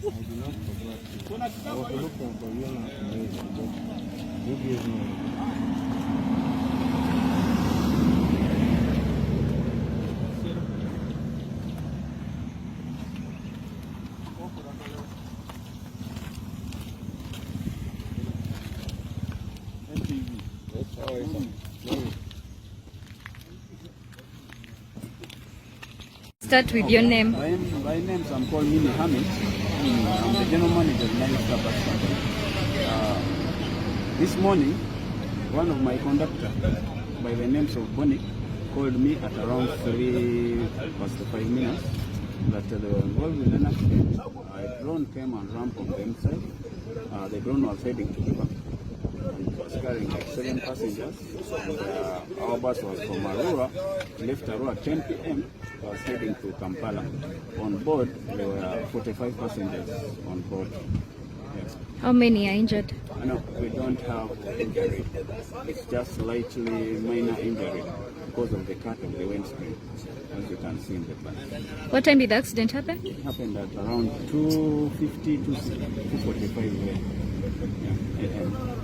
I was looking for you you gave me. Start with your name. My name I'm called Mini Hamid. I'm the general manager of Nine Bus Company. This morning, one of my conductors, by the names of Bonnie, called me at around 3:05 that they were involved in an accident. A drone came and ramped on them side. The drone was heading to Bweti. It was carrying like 7 passengers. And, our bus was from Arua, left Arua at 10 p.m. was heading to Kampala. On board, there were 45 passengers on board. Yes. How many are injured? No, we don't have injury. It's just slightly minor injury because of the cut of the windscreen, as you can see in the back. What time did the accident happen? It happened at around 2:50 to 2:45 a.m.